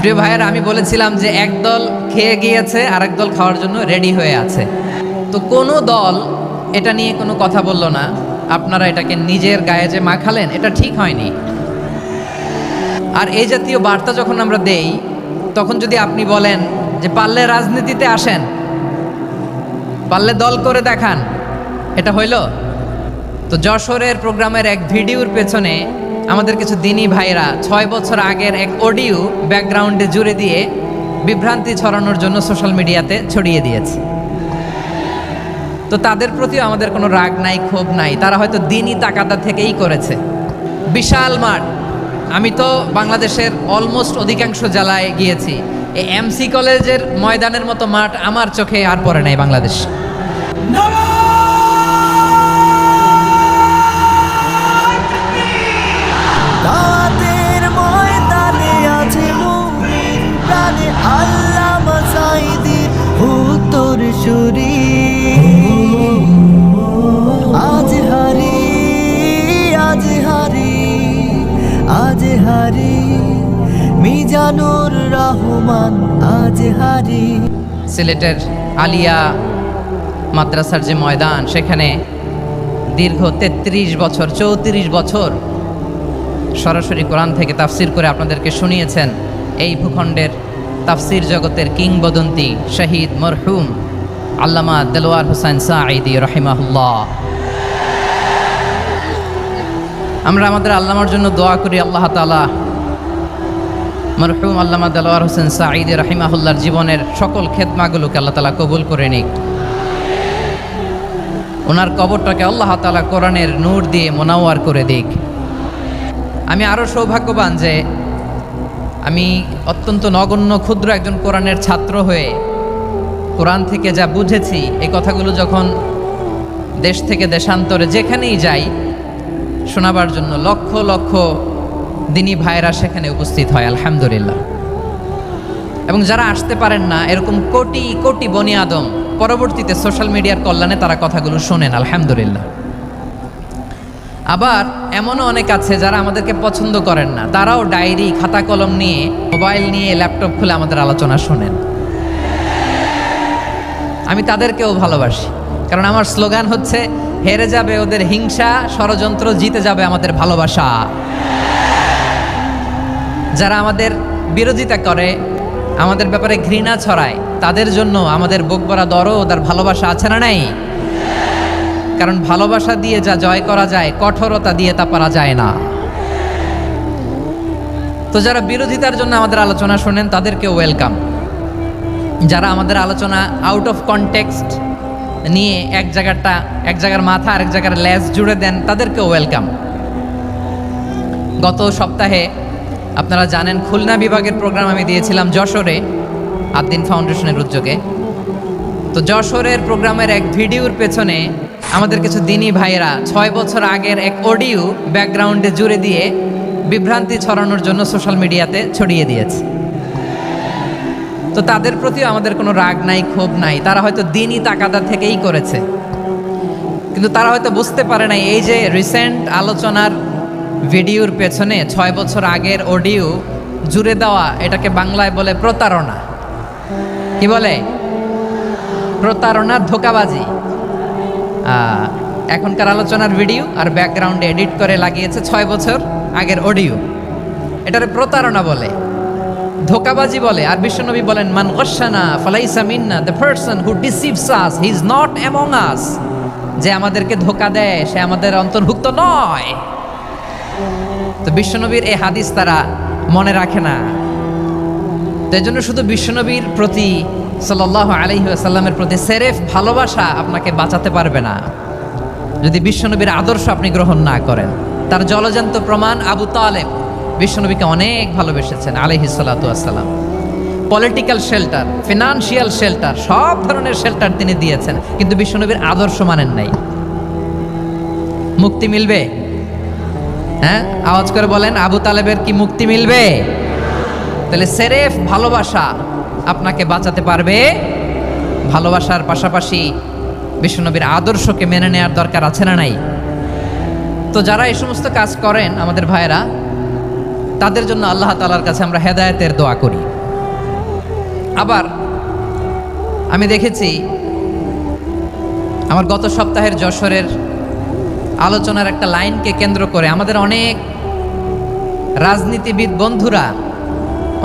প্রিয় ভাইয়েরা, আমি বলেছিলাম যে একদল খেয়ে গিয়েছে আর একদল খাওয়ার জন্য রেডি হয়ে আছে। তো কোনো দল এটা নিয়ে কোনো কথা বলল না। আপনারা এটাকে নিজের গায়ে যে মাখালেন, এটা ঠিক হয়নি। আর এই জাতীয় বার্তা যখন আমরা দেই, তখন যদি আপনি বলেন যে পারলে রাজনীতিতে আসেন, পারলে দল করে দেখান, এটা হইল? তো যশোরের প্রোগ্রামের এক ভিডিওর পেছনে আমাদের কিছু দিনী ভাইরা 6 বছর আগের এক অডিও ব্যাকগ্রাউন্ডে জুড়ে দিয়ে বিভ্রান্তি ছড়ানোর জন্য সোশ্যাল মিডিয়াতে ছড়িয়ে দিয়েছে। তো তাদের প্রতিও আমাদের কোনো রাগ নাই, ক্ষোভ নাই। তারা হয়তো দিনই তাকাদা থেকেই করেছে। বিশাল মাঠ, আমি তো বাংলাদেশের অলমোস্ট অধিকাংশ জেলায় গিয়েছি। এই এমসি কলেজের ময়দানের মতো মাঠ আমার চোখে আর পড়ে নাই বাংলাদেশ। তাদের ময়দানে আছে মুমিন প্রাণে আল্লামা সাঈদীর উত্তরসূরি। আজ হারি আজ হারি আজ হারি মিজানুর রহমান আজ হারি। সিলেটের আলিয়া মাদ্রাসার যে ময়দান, সেখানে দীর্ঘ 33 বছর 34 বছর সরাসরি কোরআন থেকে তাফসির করে আপনাদেরকে শুনিয়েছেন এই ভূখণ্ডের তাফসির জগতের কিংবদন্তি শহীদ মরহুম আল্লামা দেলোয়ার হোসেন সাঈদী রাহিমাহুল্লাহ। আমরা আমাদের আল্লামার জন্য দোয়া করি, আল্লাহ তাআলা মরহুম আল্লামা দেলোয়ার হোসেন সাঈদী রাহিমাহুল্লাহর জীবনের সকল খেদমাগুলোকে আল্লাহ তাআলা কবুল করে নিক। ওনার কবরটাকে আল্লাহ তাআলা কোরআনের নূর দিয়ে মোনাওয়ার করে দিক। আমি আরও সৌভাগ্যবান যে আমি অত্যন্ত নগণ্য ক্ষুদ্র একজন কোরআনের ছাত্র হয়ে কোরআন থেকে যা বুঝেছি, এই কথাগুলো যখন দেশ থেকে দেশান্তরে যেখানেই যাই শোনাবার জন্য লক্ষ লক্ষ দিনী ভাইরা সেখানে উপস্থিত হয়, আলহামদুলিল্লাহ। এবং যারা আসতে পারেন না, এরকম কোটি কোটি বনি আদম পরবর্তীতে সোশ্যাল মিডিয়ার কল্যাণে তারা কথাগুলো শোনেন, আলহামদুলিল্লাহ। আবার এমনও অনেক আছে যারা আমাদেরকে পছন্দ করেন না, তারাও ডায়েরি খাতা কলম নিয়ে, মোবাইল নিয়ে, ল্যাপটপ খুলে আমাদের আলোচনা শোনেন। আমি তাদেরকেও ভালোবাসি, কারণ আমার স্লোগান হচ্ছে হেরে যাবে ওদের হিংসা, ষড়যন্ত্র, জিতে যাবে আমাদের ভালোবাসা। যারা আমাদের বিরোধিতা করে, আমাদের ব্যাপারে ঘৃণা ছড়ায়, তাদের জন্য আমাদের বুক ভরা দরদ আর ভালোবাসা আছে না নাই? কারণ ভালোবাসা দিয়ে যা জয় করা যায়, কঠোরতা দিয়ে তা পারা যায় না। তো যারা বিরোধিতার জন্য আমাদের আলোচনা শোনেন, তাদেরকে ওয়েলকাম। যারা আমাদের আলোচনা আউট অফ কনটেক্সট নিয়ে এক জায়গার মাথা আরেক জায়গার লেজ জুড়ে দেন, তাদেরকে ওয়েলকাম। গত সপ্তাহে আপনারা জানেন খুলনা বিভাগের প্রোগ্রাম আমি দিয়েছিলাম যশোরে আদ্দিন ফাউন্ডেশনের উদ্যোগে। তো যশোরের প্রোগ্রামের এক ভিডিওর পেছনে আমাদের কিছু দিনী ভাইয়েরা 6 বছর আগের এক অডিও ব্যাকগ্রাউন্ডে জুড়ে দিয়ে বিভ্রান্তি ছড়ানোর জন্য সোশ্যাল মিডিয়াতে ছড়িয়ে দিয়েছে। তো তাদের প্রতিও আমাদের কোনো রাগ নাই, ক্ষোভ নাই। তারা হয়তো দিনই তাকাদা থেকেই করেছে, কিন্তু তারা হয়তো বুঝতে পারে নাই এই যে রিসেন্ট আলোচনার ভিডিওর পেছনে 6 বছর আগের অডিও জুড়ে দেওয়া, এটাকে বাংলায় বলে প্রতারণা। কি বলে? প্রতারণার ধোঁকাবাজি। এখনকার আলোচনার ভিডিও আর ব্যাকগ্রাউন্ডে এডিট করে লাগিয়েছে 6 বছর আগের অডিও। এটারে প্রতারণা বলে, ধোঁকাবাজি বলে। আর বিশ্বনবী বলেন, মান গশানা ফালাইসা মিন্না, the person who deceives us he is not among us. যে আমাদেরকে ধোঁকা দেয়, সে আমাদের অন্তর্ভুক্ত নয়। তো বিশ্বনবীর এই হাদিস তারা মনে রাখে না। তো এই জন্য শুধু বিশ্বনবীর প্রতি সাল্লাল্লাহু আলাইহি ওয়াসাল্লামের প্রতি সেরেফ ভালোবাসা আপনাকে বাঁচাতে পারবে না যদি বিশ্বনবীর আদর্শ আপনি গ্রহণ না করেন। তার জলজান্ত প্রমাণ, আবু তালেব বিশ্বনবীকে অনেক ভালোবেসেছেন আলাইহিস সালাতু ওয়াসসালাম। পলিটিক্যাল শেল্টার, ফিনান্সিয়াল শেল্টার, সব ধরনের শেল্টার তিনি দিয়েছেন, কিন্তু বিশ্বনবীর আদর্শ মানেন নাই। মুক্তি মিলবে? হ্যাঁ, আওয়াজ করে বলেন, আবু তালেবের কি মুক্তি মিলবে? তাহলে সেরেফ ভালোবাসা আপনাকে বাঁচাতে পারবে। ভালোবাসার পাশাপাশি বিশ্বনবীর আদর্শকে মেনে নেওয়ার দরকার আছে না নাই? তো যারা এই সমস্ত কাজ করেন আমাদের ভাইয়েরা, তাদের জন্য আল্লাহ তাআলার কাছে আমরা হেদায়েতের দোয়া করি। আবার আমি দেখেছি আমার গত সপ্তাহের যশোরের আলোচনার একটা লাইনকে কেন্দ্র করে আমাদের অনেক রাজনীতিবিদ বন্ধুরা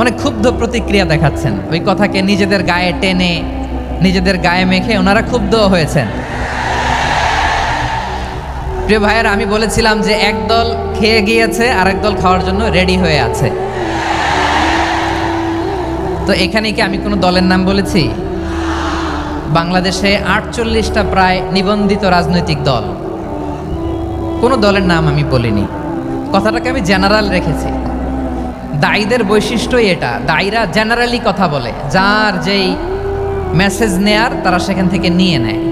অনেক ক্ষুব্ধ প্রতিক্রিয়া দেখাচ্ছেন। ওই কথাকে নিজেদের গায়ে টেনে নিজেদের গায়ে মেখে ওনারা ক্ষুব্ধ হয়েছেন। প্রিয় ভাইয়েরা, আমি বলেছিলাম যে একদল খেয়ে গিয়েছে আর একদল খাওয়ার জন্য রেডি হয়ে আছে। তো এখানে কি আমি কোনো দলের নাম বলেছি? বাংলাদেশে 48টা প্রায় নিবন্ধিত রাজনৈতিক দল, কোনো দলের নাম আমি বলিনি। কথাটাকে আমি জেনারেল রেখেছি। দায়ীদের বৈশিষ্ট্যই এটা, দায়ীরা জেনারেলি কথা বলে, যার যেই মেসেজ নেয়ার তারা সেখান থেকে নিয়ে নেয়।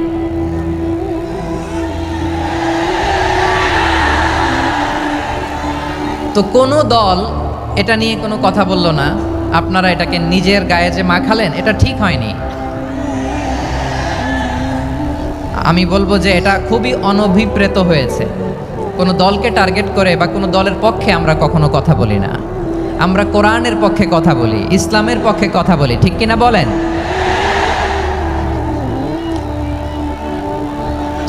তো কোনো দল এটা নিয়ে কোনো কথা বললো না। আপনারা এটাকে নিজের গায়ে যে মাখালেন, এটা ঠিক হয়নি। আমি বলবো যে এটা খুবই অনভিপ্রেত হয়েছে। কোনো দলকে টার্গেট করে বা কোনো দলের পক্ষে আমরা কখনো কথা বলি না। আমরা কোরআনের পক্ষে কথা বলি, ইসলামের পক্ষে কথা বলি, ঠিক কিনা বলেন?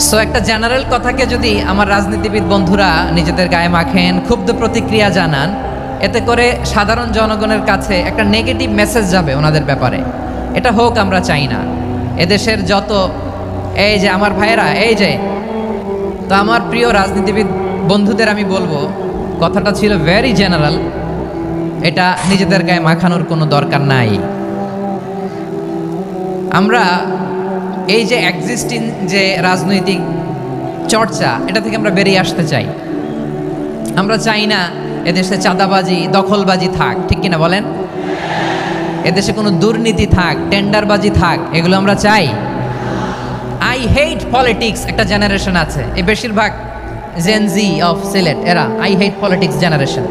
সো একটা জেনারেল কথাকে যদি আমার রাজনীতিবিদ বন্ধুরা নিজেদের গায়ে মাখেন, ক্ষুব্ধ প্রতিক্রিয়া জানান, এতে করে সাধারণ জনগণের কাছে একটা নেগেটিভ মেসেজ যাবে ওনাদের ব্যাপারে। এটা হোক আমরা চাই না। এদেশের যত এই যে আমার ভাইয়েরা, এই যে, তো আমার প্রিয় রাজনীতিবিদ বন্ধুদের আমি বলবো, কথাটা ছিল ভেরি জেনারেল, এটা নিজেদের গায়ে মাখানোর কোনো দরকার নাই। আমরা এই যে এক্সিস্টিং যে রাজনৈতিক চর্চা, এটা থেকে আমরা বেরিয়ে আসতে চাই। আমরা চাই না এদেশে চাঁদাবাজি, দখলবাজি থাক, ঠিক কিনা বলেন? এদেশে কোনো দুর্নীতি থাক, টেন্ডারবাজি থাক, এগুলো আমরা চাই। আই হেট পলিটিক্স একটা জেনারেশন আছে, এই বেশিরভাগ জেনজি অফ সিলেট, এরা আই হেট পলিটিক্স জেনারেশন।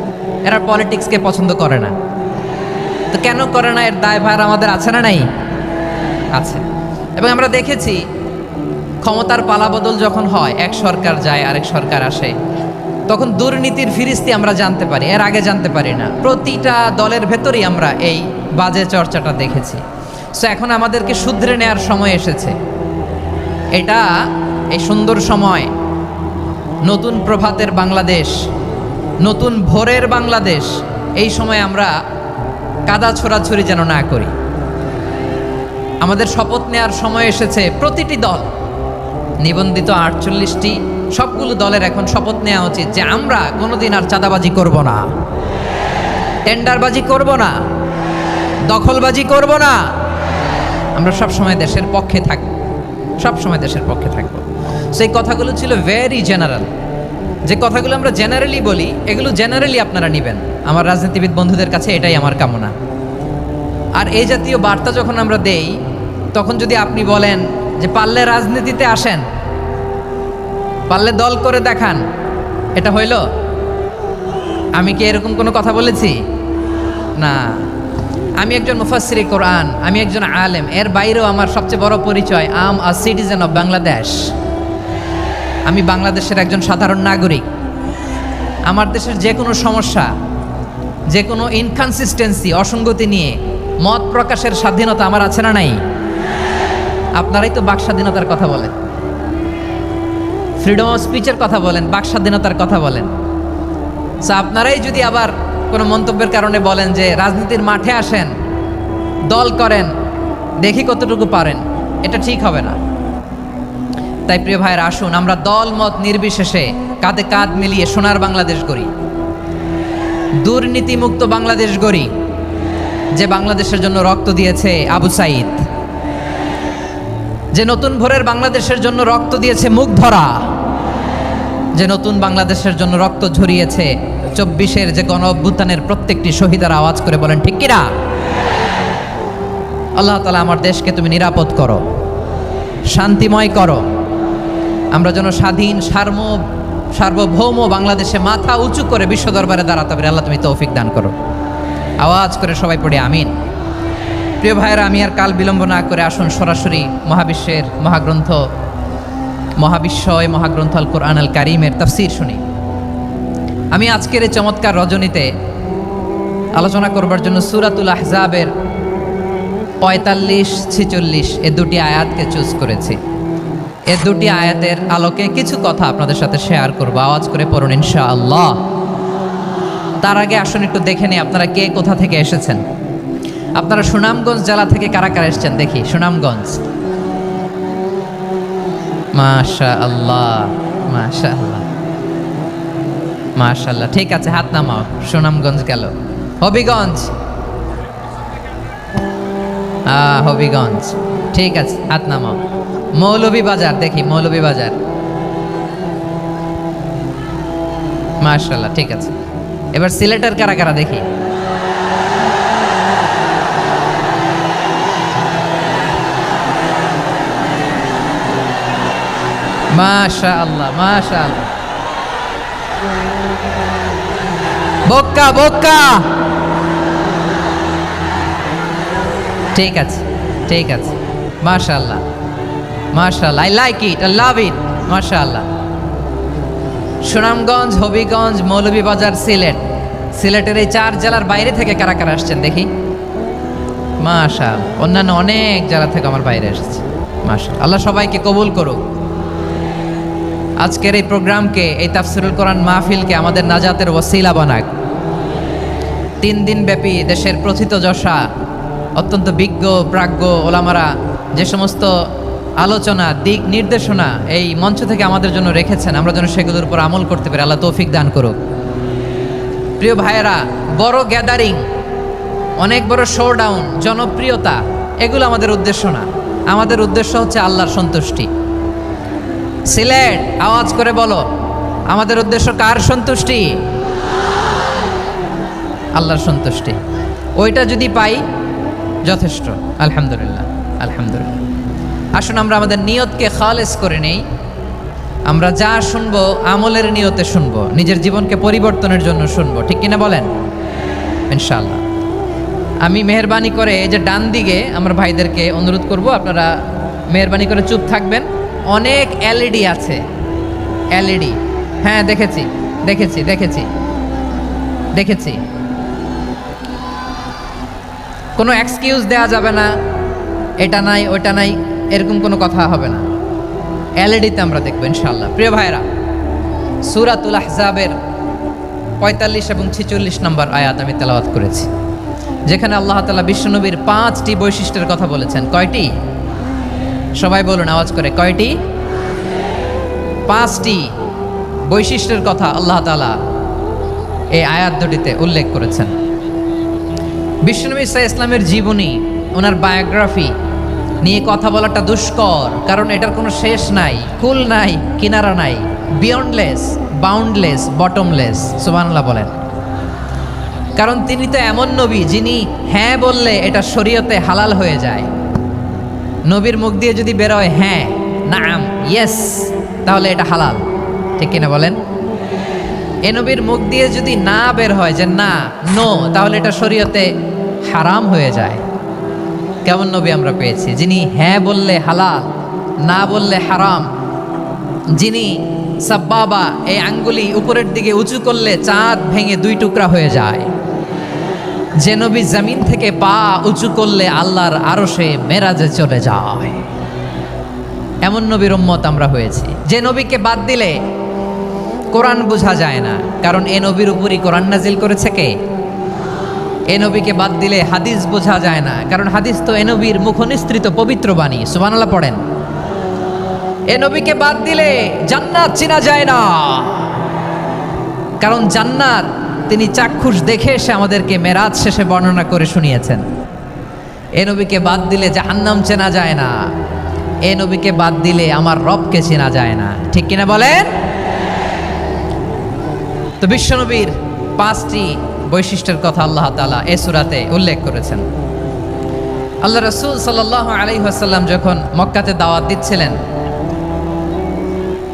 এরা পলিটিক্সকে পছন্দ করে না। তো কেন করে না, এর দায়ভার আমাদের আছে না নাই? আছে। এবং আমরা দেখেছি ক্ষমতার পালাবদল যখন হয়, এক সরকার যায় আরেক সরকার আসে, তখন দুর্নীতির ফিরিস্তি আমরা জানতে পারি, এর আগে জানতে পারি না। প্রতিটা দলের ভেতরেই আমরা এই বাজে চর্চাটা দেখেছি। সো এখন আমাদেরকে শুধরে নেওয়ার সময় এসেছে। এটা এই সুন্দর সময়, নতুন প্রভাতের বাংলাদেশ, নতুন ভোরের বাংলাদেশ, এই সময় আমরা কাদা ছোড়াছুরি যেন না করি। আমাদের শপথ নেওয়ার সময় এসেছে। প্রতিটি দল, নিবন্ধিত 48টি, সবগুলো দলের এখন শপথ নেওয়া উচিত যে আমরা কোনোদিন আর চাঁদাবাজি করব না, টেন্ডারবাজি করব না, দখলবাজি করব না। আমরা সবসময় দেশের পক্ষে থাকব, সবসময় দেশের পক্ষে থাকব। সেই কথাগুলো ছিল ভেরি জেনারেল। যে কথাগুলো আমরা জেনারেলি বলি, এগুলো জেনারেলি আপনারা নেবেন। আমার রাজনীতিবিদ বন্ধুদের কাছে এটাই আমার কামনা। আর এই জাতীয় বার্তা যখন আমরা দেই, তখন যদি আপনি বলেন যে পারলে রাজনীতিতে আসেন, পারলে দল করে দেখান, এটা হইল? আমি কি এরকম কোনো কথা বলেছি? না। আমি একজন মুফাসসিরে কোরআন, আমি একজন আলেম, এর বাইরেও আমার সবচেয়ে বড় পরিচয় আম আ সিটিজেন অফ বাংলাদেশ। আমি বাংলাদেশের একজন সাধারণ নাগরিক। আমার দেশের যে কোনো সমস্যা, যে কোনো ইনকনসিস্টেন্সি, অসঙ্গতি নিয়ে মত প্রকাশের স্বাধীনতা আমার আছে না নাই? আপনারাই তো বাক স্বাধীনতার কথা বলেন, ফ্রিডম অফ স্পিচের কথা বলেন, বাক স্বাধীনতার কথা বলেন। সো আপনারাই যদি আবার কোনো মন্তব্যের কারণে বলেন যে রাজনীতির মাঠে আসেন, দল করেন, দেখি কতটুকু পারেন, এটা ঠিক হবে না। তাই প্রিয় ভাইয়ের, আসুন আমরা দল মত নির্বিশেষে কাঁধে কাঁধ মিলিয়ে সোনার বাংলাদেশ গড়ি, দুর্নীতিমুক্ত বাংলাদেশ গড়ি, যে বাংলাদেশের জন্য রক্ত দিয়েছে আবু সাঈদ, যে নতুন ভোরের বাংলাদেশের জন্য রক্ত দিয়েছে মুগ্ধরা, যে নতুন বাংলাদেশের জন্য রক্ত ঝরিয়েছে 24-এর যে গণ অভ্যুত্থানের প্রত্যেকটি শহীদের আওয়াজ করে বলেন ঠিক কিনা? আল্লাহ তাআলা আমার দেশকে তুমি নিরাপদ করো, শান্তিময় করো। আমরা যেন স্বাধীন সার্বভৌম বাংলাদেশে মাথা উঁচু করে বিশ্ব দরবারে দাঁড়াতে পারি। আল্লাহ তুমি তৌফিক দান করো। আওয়াজ করে সবাই পড়ে আমিন। প্রিয় ভাইয়েরা, আমি আর কাল বিলম্ব না করে আসুন সরাসরি মহাবিশ্বের মহাগ্রন্থ, মহাগ্রন্থ আল কোরআন আল কারীমের তাফসীর শুনি। আমি আজকের এই চমৎকার রজনীতে আলোচনা করবার জন্য সূরাতুল আহজাবের 45-46 এ দুটি আয়াতকে চুজ করেছি। এ দুটি আয়াতের আলোকে কিছু কথা আপনাদের সাথে শেয়ার করব। আওয়াজ করে পড়ুন ইনশাআল্লাহ। তার আগে আসুন একটু দেখে নিই আপনারা কে কোথা থেকে এসেছেন। আপনারা সুনামগঞ্জ জেলা থেকে কারা কারা এসেছেন দেখি। সুনামগঞ্জ, মাশাআল্লাহ মাশাআল্লাহ মাশাআল্লাহ। ঠিক আছে, হাত নামাও। সুনামগঞ্জ গেল। হবিগঞ্জ, হবিগঞ্জ, ঠিক আছে, হাত নামাও। মৌলভীবাজার দেখি, মৌলভীবাজার, মাশাআল্লাহ, ঠিক আছে। এবার সিলেটের কারা কারা দেখি। মাশাআল্লাহ মাশাআল্লাহ। বক্কা বক্কা, ঠিক আছে ঠিক আছে, মাশাআল্লাহ মাশাআল্লাহ, I like it, I love it, মাশাআল্লাহ। সুনামগঞ্জ, হবিগঞ্জ, মৌলভীবাজার, সিলেট। সিলেটের এই 4 জেলার বাইরে থেকে কারা কারা আসছেন দেখি। মাশাআল্লাহ, অন্যান্য অনেক জেলা থেকে আমার বাইরে এসেছে। মাশাআল্লাহ, আল্লাহ সবাইকে কবুল করুক। আজকের এই প্রোগ্রামকে, এই তাফসিরুল কোরআন মাহফিলকে আমাদের নাজাতের ওসিলা বানাক। 3 দিন ব্যাপী দেশের প্রথিতযশা অত্যন্ত বিজ্ঞ প্রাজ্ঞ ওলামারা যে সমস্ত আলোচনা, দিক নির্দেশনা এই মঞ্চ থেকে আমাদের জন্য রেখেছেন, আমরা যেন সেগুলোর উপর আমল করতে পারি। আল্লাহ তৌফিক দান করুক। প্রিয় ভাইয়েরা, বড় গ্যাদারিং, অনেক বড় শোডাউন, জনপ্রিয়তা, এগুলো আমাদের উদ্দেশ্য না। আমাদের উদ্দেশ্য হচ্ছে আল্লাহর সন্তুষ্টি। সিলেট, আওয়াজ করে বলো, আমাদের উদ্দেশ্য কার সন্তুষ্টি? আল্লাহর সন্তুষ্টি। ওইটা যদি পাই যথেষ্ট, আলহামদুলিল্লাহ আলহামদুলিল্লাহ। আসুন আমরা আমাদের নিয়তকে খালেস করে নেই। আমরা যা শুনবো আমলের নিয়তে শুনবো, নিজের জীবনকে পরিবর্তনের জন্য শুনবো, ঠিক কিনা বলেন? ইনশাআল্লাহ। আমি মেহরবানি করে এই যে ডান দিকে আমার ভাইদেরকে অনুরোধ করব, আপনারা মেহরবানি করে চুপ থাকবেন। অনেক এলইডি আছে, এলইডি, হ্যাঁ দেখেছি দেখেছি দেখেছি দেখেছি। কোনো এক্সকিউজ দেওয়া যাবে না, এটা নাই ওটা নাই, এরকম কোনো কথা হবে না। এলইডিতে আমরা দেখবো ইনশাআল্লাহ। প্রিয় ভাইরা, সূরাতুল আহজাবের 45 এবং 46 নম্বর আয়াত আমি তেলাওয়াত করেছি, যেখানে আল্লাহ তাআলা বিশ্বনবীর 5টি বৈশিষ্ট্যের কথা বলেছেন। কয়টি? সবাই বলুন আওয়াজ করে, কয়টি? 5টি বৈশিষ্ট্যের কথা আল্লাহ তাআলা এই আয়াত দুটিতে উল্লেখ করেছেন। বিশ্বনবী সাল্লাল্লাহু আলাইহি ইসলামের জীবনী, ওনার বায়োগ্রাফি নিয়ে কথা বলাটা দুষ্কর, কারণ এটার কোনো শেষ নাই, কুল নাই, কিনারা নাই, বিয়ন্ডলেস, বাউন্ডলেস, বটমলেস। সুবহানাল্লাহ বলেন। কারণ তিনি তো এমন নবী যিনি হ্যাঁ বললে এটা শরীয়তে হালাল হয়ে যায়। নবীর মুখ দিয়ে যদি বেরোয় হ্যাঁ, নাম, ইয়েস, তাহলে এটা হালাল, ঠিক কিনা বলেন? এ নবীর মুখ দিয়ে যদি না বের হয় যে না, নো, তাহলে এটা শরীয়তে হারাম হয়ে যায়। কেমন নবী আমরা পেয়েছি, যিনি হ্যাঁ বললে হালাল, না বললে হারাম, যিনি সাব্বাবা, এই আঙ্গুলি উপরের দিকে উঁচু করলে চাঁদ ভেঙে 2 টুকরা হয়ে যায়, যে নবী জমিন থেকে পা উঁচু করলে আল্লাহর আরশে মেরাজে চলে যায়। এমন নবীর উম্মত আমরা হয়েছি। যে নবীকে বাদ দিলে কোরআন বোঝা যায় না, কারণ এ নবীর উপরই কোরআন নাজিল করেছে কে? এ নবীকে বাদ দিলে হাদিস বোঝা যায় না, কারণ হাদিস তো এ নবীর মুখনিসৃত পবিত্র বাণী। সুবহানাল্লাহ পড়েন। এ নবীকে বাদ দিলে জান্নাত চেনা যায় না, কারণ জান্নাত তিনি চাক্ষুষ দেখে এসে আমাদেরকে মেরাজ শেষে বর্ণনা করে শুনিয়েছেন। এ নবীকে বাদ দিলে জাহান্নাম চেনা যায় না, এ নবীকে বাদ দিলে আমার রবকে চেনা যায় না, ঠিক কিনা বলেন? তো বিশ্বনবীর 5টি বৈশিষ্ট্যের কথা আল্লাহ তাআলা এই সূরাতে উল্লেখ করেছেন। আল্লাহ রাসূল সাল্লাল্লাহু আলাইহি ওয়াসাল্লাম যখন মক্কাতে দাওয়াত দিচ্ছিলেন,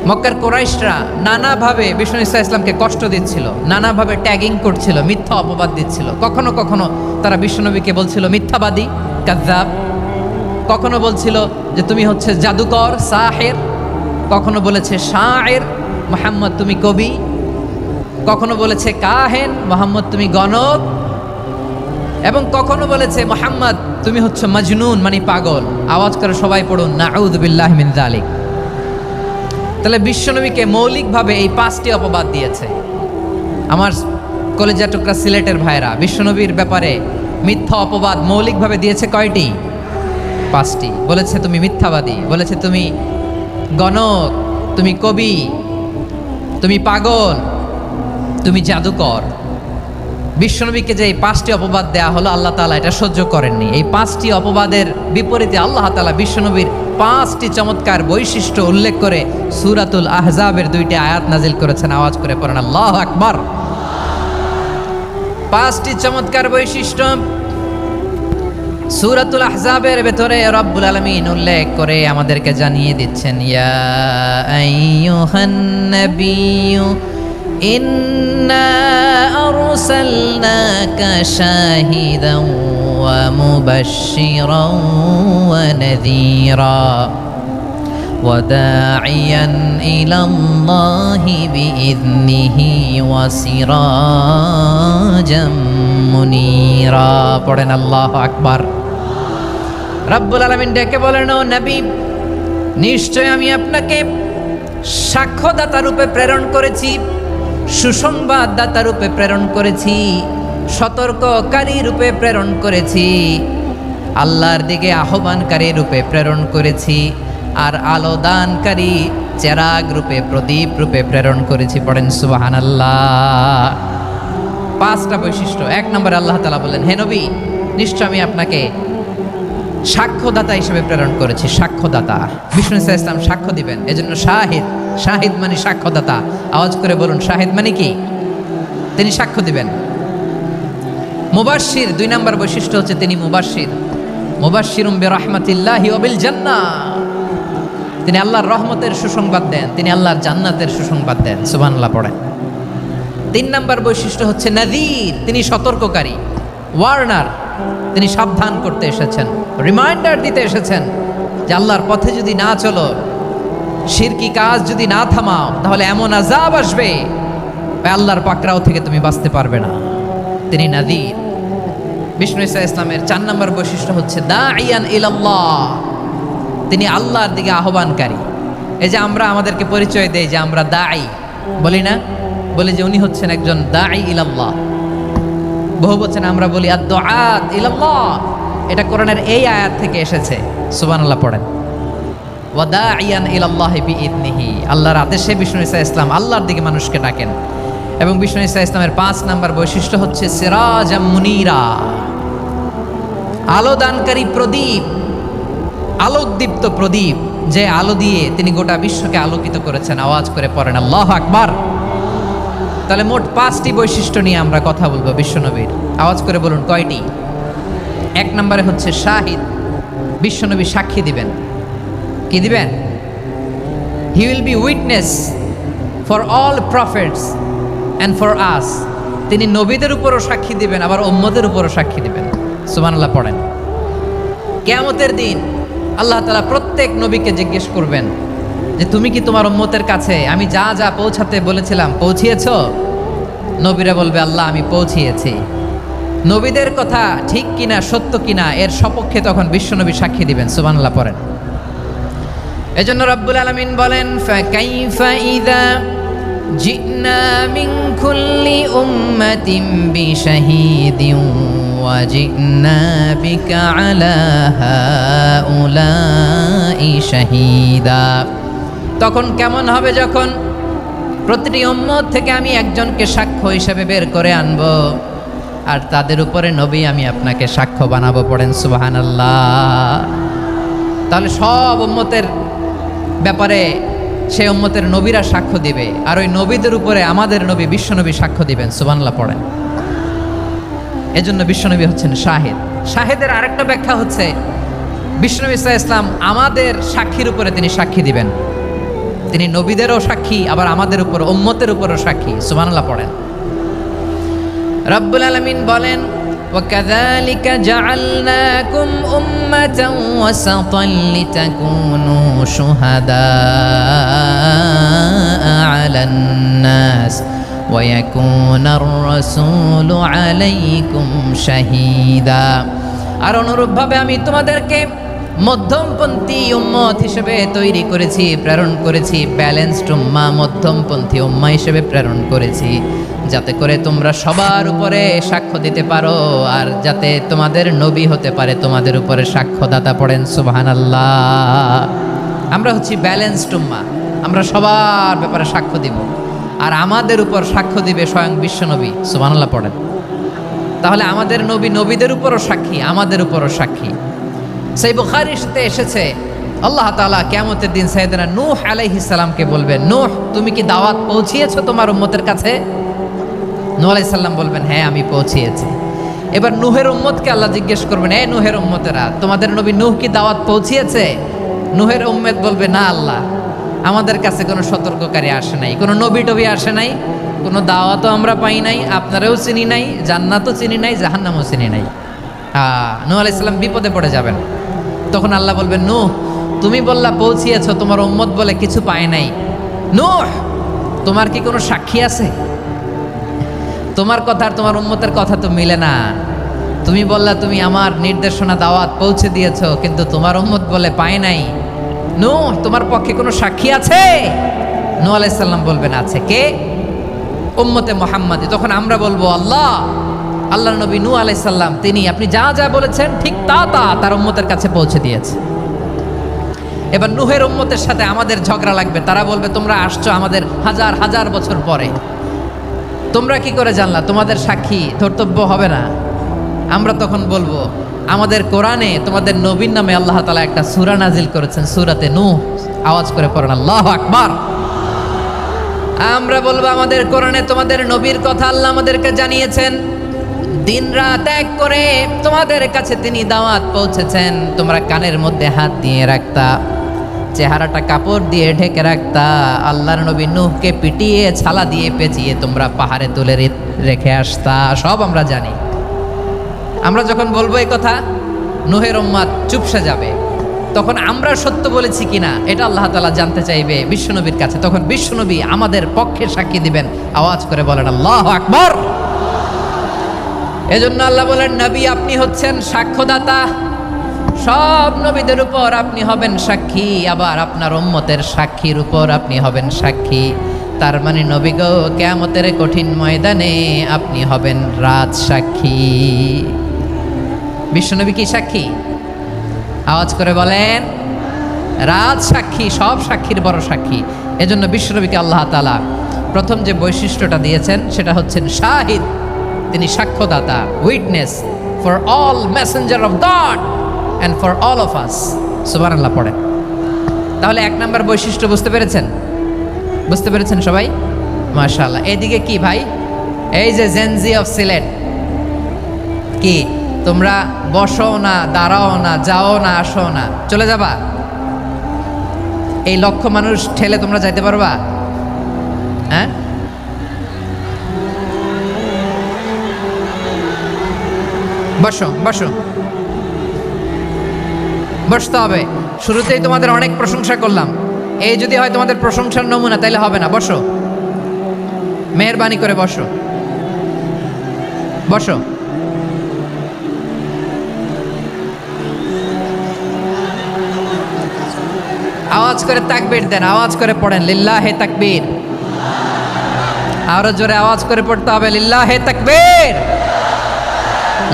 মক্কার কুরাইশরা নানাভাবে বিষ্ণু ঈসা ইসলামকে কষ্ট দিচ্ছিল, নানাভাবে ট্যাগিং করছিল, মিথ্যা অপবাদ দিচ্ছিল। কখনো কখনো তারা বিশ্বনবীকে বলছিল মিথ্যাবাদী, কাযযাব। কখনো বলছিল যে তুমি হচ্ছে জাদুকর, সাহের। কখনো বলেছে শায়ের, মুহাম্মদ তুমি কবি। কখনো বলেছে কাহেন, মুহাম্মদ তুমি গণক। এবং কখনো বলেছে মুহাম্মদ তুমি হচ্ছে মাজনুন মানে পাগল। আওয়াজ করে সবাই পড়ুন নাউযু বিল্লাহি মিন যালিক। তাহলে বিশ্বনবীকে মৌলিকভাবে এই 5টি অপবাদ দিয়েছে। আমার কলেজা টুকরা সিলেটের ভাইরা, বিশ্বনবীর ব্যাপারে মিথ্যা অপবাদ মৌলিকভাবে দিয়েছে কয়টি? 5টি। বলেছে তুমি মিথ্যাবাদী, বলেছে তুমি গণক, তুমি কবি, তুমি পাগল, তুমি জাদুকর। বিশ্বনবীকে যে এই 5টি অপবাদ দেয়া হলো, আল্লাহ তাআলা এটা সহ্য করেননি। এই 5টি অপবাদের বিপরীতে আল্লাহ তাআলা বিশ্বনবীর 5টি চমৎকার বৈশিষ্ট্য উল্লেখ করে সূরাতুল আহজাবের 2টি আয়াত নাজিল করেছেন। আওয়াজ করে পড়েন আল্লাহু আকবার। 5টি চমৎকার বৈশিষ্ট্য সূরাতুল আহজাবের ভেতরে রব্বুল আলামিন উল্লেখ করে আমাদেরকে জানিয়ে দিচ্ছেন, ইয়া আইয়ুহান নাবিয়্যু ইন্না আরসালনাকা শাহিদান ওয়া মুবাশশিরান ওয়া নাযীরা ওয়া দাঈয়ান ইলাল্লাহি বিইذনিহি ওয়া সিরাজাম মুনীরা। পড়েন আল্লাহু আকবার। রব্বুল আলামিন ডেকে বলেন, ও নবী, নিশ্চয় আমি আপনাকে সাক্ষ্যদাতা রূপে প্রেরণ করেছি, সুসংবাদদাতা রূপে প্রেরণ করেছি, সতর্ককারী রূপে প্রেরণ করেছি, আল্লাহর দিকে আহ্বানকারী রূপে প্রেরণ করেছি, আর আলোদানকারী চেরাগ রূপে, প্রদীপ রূপে প্রেরণ করেছি। পড়েন সুবহানাল্লাহ। 5টা বৈশিষ্ট্য। 1 নম্বরে আল্লাহ তাআলা বললেন, হে নবী, নিশ্চয় আমি আপনাকে সাক্ষ্যদাতা হিসেবে প্রেরণ করেছি। সাক্ষ্যদাতা, বিষ্ণু ইসা ইসলাম সাক্ষ্য দিবেন, এজন্য শাহিদ। শাহিদ মানে সাক্ষ্যদাতা। আওয়াজ করে বলুন শাহিদ মানে কি? তিনি সাক্ষ্য দিবেন। মুবাশশির, 2 নম্বর বৈশিষ্ট্য হচ্ছে তিনি মুবাশশির। মুবাশশিরুম বিরহমাতিল্লাহি ওয়া বিল জান্নাহ। তিনি আল্লাহর রহমতের সুসংবাদ দেন, তিনি আল্লাহর জান্নাতের সুসংবাদ দেন। সুবহানাল্লাহ পড়েন। 3 নম্বর বৈশিষ্ট্য হচ্ছে নাযীর, তিনি সতর্ককারী। ওয়ার্নার, তিনি সাবধান করতে এসেছেন, রিমাইন্ডার দিতে এসেছেন যে আল্লাহর পথে যদি না চলো, শিরকি কাজ যদি না থামাও, তাহলে এমন আযাব আসবে আল্লাহর পাকড়াও থেকে তুমি বাঁচতে পারবে না। তিনি নাযীর। বিষ্ণু ইসা ইসলামের 4 নম্বর বৈশিষ্ট্য হচ্ছে দাঈয়ান ইলাল্লাহ, তিনি আল্লাহর দিকে আহ্বানকারী। এই যে আমরা আমাদেরকে পরিচয় দেই যে আমরা দাঈ, বলি না? বলি যে উনি হচ্ছেন একজন দাঈ ইলাল্লাহ। বহু বচনে আমরা বলি আদ-দুআত ইলাল্লাহ। এটা কোরআনের এই আয়াত থেকে এসেছে। সুবহানাল্লাহ পড়েন। ওয়া দাঈয়ান ইলাল্লাহি বিইذনিহি, আল্লাহর আদেশে বিষ্ণু ইসা ইসলাম আল্লাহর দিকে মানুষকে ডাকেন। এবং বিষ্ণু ইসা ইসলামের 5 নম্বর বৈশিষ্ট্য হচ্ছে সিরাজাম মুনীরা, আলোদানকারী প্রদীপ, আলোকদীপ্ত প্রদীপ, যে আলো দিয়ে তিনি গোটা বিশ্বকে আলোকিত করেছেন। আওয়াজ করে পড়েন আল্লাহু আকবার। তাহলে মোট 5টি বৈশিষ্ট্য নিয়ে আমরা কথা বলবো বিশ্বনবীর। আওয়াজ করে বলুন কয়টি? 1 নম্বরে হচ্ছে শাহিদ, বিশ্বনবী সাক্ষী দিবেন। কি দিবেন? He will be witness for all prophets and for us. তিনি নবীদের উপরও সাক্ষী দিবেন, আবার উম্মতের উপরও সাক্ষী দিবেন। সুবহানাল্লাহ পড়েন। কিয়ামতের দিন আল্লাহ তাআলা প্রত্যেক নবীকে জিজ্ঞেস করবেন যে তুমি কি তোমার উম্মতের কাছে আমি যা যা পৌঁছাতে বলেছিলাম পৌঁছিয়েছো? নবীরা বলবে আল্লাহ আমি পৌঁছিয়েছি। নবীদের কথা ঠিক কিনা, সত্য কিনা, এর সপক্ষে তখন বিশ্বনবী সাক্ষী দিবেন। সুবহানাল্লাহ পড়েন। এজন্য রব্বুল আলামিন বলেন, ফাকাইফা ইযা জিনা মিন কুল্লি উম্মাতিন বিশাহিদিন ওয়া জিনা বিকা আলা হাউলাই শাহীদা। তখন কেমন হবে যখন প্রতিটি উম্মত থেকে আমি একজনকে সাক্ষ্য হিসেবে বের করে আনব, আর তাদের উপরে নবী আমি আপনাকে সাক্ষ্য বানাবো। পড়েন সুবহানাল্লাহ। তাহলে সব উম্মতের ব্যাপারে সেই উম্মতের নবীরা সাক্ষ্য দিবে, আর ওই নবীদের উপরে আমাদের নবী বিশ্বনবী সাক্ষ্য দিবেন। সুবহানাল্লাহ পড়েন। এজন্য বিশ্বনবী হচ্ছেন শাহিদ। শাহিদের আরেকটা ব্যাখ্যা হচ্ছে বিশ্বনবী সাল্লাল্লাহু আলাইহি ওয়াসাল্লাম আমাদের সাক্ষীর উপরে তিনি সাক্ষী দিবেন। তিনি নবীদেরও সাক্ষী, আবার আমাদের উপর উম্মতের উপরও সাক্ষী। সুবহানাল্লাহ পড়েন। রব্বুল আলামিন বলেন, وَكَذَلِكَ جَعَلْنَاكُمْ أُمَّةً وَسَطًا لِتَكُونُوا شُهَدَاءَ عَلَى النَّاسِ ويكون الرسول عليكم شهيدا। আর অনুরূপভাবে আমি তোমাদেরকে মধ্যমপন্থী উম্মত হিসেবে তৈরি করেছি, প্রেরণ করেছি, ব্যালেন্সড উম্মাহ, মধ্যমপন্থী উম্মাহ হিসেবে প্রেরণ করেছি, যাতে করে তোমরা সবার উপরে সাক্ষ্য দিতে পারো আর যাতে তোমাদের নবী হতে পারে তোমাদের উপরে সাক্ষ্যদাতা। পড়েন সুবহানাল্লাহ। আমরা হচ্ছি ব্যালেন্সড উম্মাহ, আমরা সবার ব্যাপারে সাক্ষ্য দিব আর আমাদের উপর সাক্ষ্য দিবে স্বয়ং বিশ্বনবী। সুবহানাল্লাহ পড়েন। তাহলে আমাদের নবী নবীদের উপরও সাক্ষী, আমাদের উপরও সাক্ষী। সেই বুখারীর সাথে এসেছে আল্লাহ তাআলা কিয়ামতের দিন সাইয়েদনা নূহ আলাইহিস সালামকে বলবেন, নূহ তুমি কি দাওয়াত পৌঁছিয়েছো তোমার উম্মতের কাছে? নূহ আলাইহিস সালাম বলবেন, হ্যাঁ আমি পৌঁছিয়েছি। এবার নূহের উম্মতকে আল্লাহ জিজ্ঞেস করবেন, এই নূহের উম্মতেরা তোমাদের নবী নূহ কি দাওয়াত পৌঁছিয়েছে? নূহের উম্মত বলবে, না আল্লাহ, আমাদের কাছে কোনো সতর্ককারী আসে নাই, কোনো নবী টবি আসে নাই, কোনো দাওয়াতও আমরা পাই নাই, আপনারাও চিনি নাই, জান্নাতও চিনি নাই, জাহান্নামও চিনি নাই। নূহ আলাইহিস সালাম বিপদে পড়ে যাবেন। তখন আল্লাহ বলবেন, নূহ তুমি বললা পৌঁছিয়েছো, তোমার উম্মত বলে কিছু পায় নাই। নূহ তোমার কি কোনো সাক্ষী আছে? তোমার কথা আর তোমার উম্মতের কথা তো মিলে না। তুমি বললা তুমি আমার নির্দেশনা দাওয়াত পৌঁছে দিয়েছো, কিন্তু তোমার উম্মত বলে পায় নাই। নূহ তোমার পক্ষে কোনো সাক্ষী আছে? নূহ আলাইহিস সালাম বলবেন, আছে। কে? উম্মতে মুহাম্মাদি। তখন আমরা বলবো, আল্লাহ, আল্লাহর নবী নূহ আলাইহিস সালাম তিনি আপনি যা যা বলেছেন ঠিক তা তার উম্মতের কাছে পৌঁছে দিয়েছে। এবার নূহের উম্মতের সাথে আমাদের ঝগড়া লাগবে। তারা বলবে, তোমরা আসছো আমাদের হাজার হাজার বছর পরে, তোমরা কি করে জানলা? তোমাদের সাক্ষী ধর্তব্য হবে না। আমরা তখন বলবো, আমাদের কোরআনে তোমাদের নবীর নামে আল্লাহ তাআলা একটা সূরা নাজিল করেছেন, সূরাতে নূহ। আওয়াজ করে পড়েন আল্লাহু আকবার। আমরা বলবো, আমাদের কোরআনে তোমাদের নবীর কথা আল্লাহ আমাদেরকে জানিয়েছেন, দিন রাত এক করে তোমাদের কাছে তিনি দাওয়াত পৌঁছেছেন। তোমরা কানের মধ্যে হাত দিয়ে রাখতা, চেহারাটা কাপড় দিয়ে ঢেকে রাখতা, আল্লাহর নবী নূহকে পিটিয়ে ছালা দিয়ে পেঁচিয়ে তোমরা পাহাড়ে তুলে রেখে আসতা। সব আমরা জানি। আমরা যখন বলবো এই কথা, নূহের উম্মত চুপসে যাবে। তখন আমরা সত্য বলেছি কিনা এটা আল্লাহ তাআলা জানতে চাইবে বিশ্বনবীর কাছে। তখন বিশ্বনবী আমাদের পক্ষে সাক্ষী দিবেন। আওয়াজ করে বলেন আল্লাহু আকবার। এজন্য আল্লাহ বলেন, নবী আপনি হচ্ছেন সাক্ষ্যদাতা, সব নবীদের উপর আপনি হবেন সাক্ষী, আবার আপনার উম্মতের সাক্ষীর উপর আপনি হবেন সাক্ষী। তার মানে নবী গো, কিয়ামতের কঠিন ময়দানে আপনি হবেন রাজ সাক্ষী। বিশ্বনবী কি সাক্ষী? আওয়াজ করে বলেন, রাজ সাক্ষী, সব সাক্ষীর বড় সাক্ষী। এজন্য বিশ্বনবীকে আল্লাহ তাআলা প্রথম যে বৈশিষ্ট্যটা দিয়েছেন সেটা হচ্ছেন শাহিদ। তিনি সাক্ষ্যদাতা, witness for all messenger of God and for all of us. সুবহানাল্লাহ পড়েন। তাহলে এক নাম্বার বৈশিষ্ট্য বুঝতে পেরেছেন? বুঝতে পেরেছেন সবাই? মাশাআল্লাহ। এদিকে কি ভাই, এই যে জেনজি অফ সিলেট, কি তোমরা বসো না, দাঁড়াও না, যাও না, আসো না, চলে যাবা? এই লক্ষ মানুষ ঠেলে তোমরা যাইতে পারবা? হ্যাঁ, বসো বসো, বসতে হবে। শুরুতেই তোমাদের অনেক প্রশংসা করলাম, এই যদি হয় তোমাদের প্রশংসার নমুনা, তাইলে হবে না। বসো, মেহেরবানি করে বসো, বসো। আওয়াজ করে তাকবীর দেন, আওয়াজ করে পড়েন লিল্লাহে তাকবীর। আরো জোরে আওয়াজ করে পড়তে হবে, লিল্লাহে তাকবীর,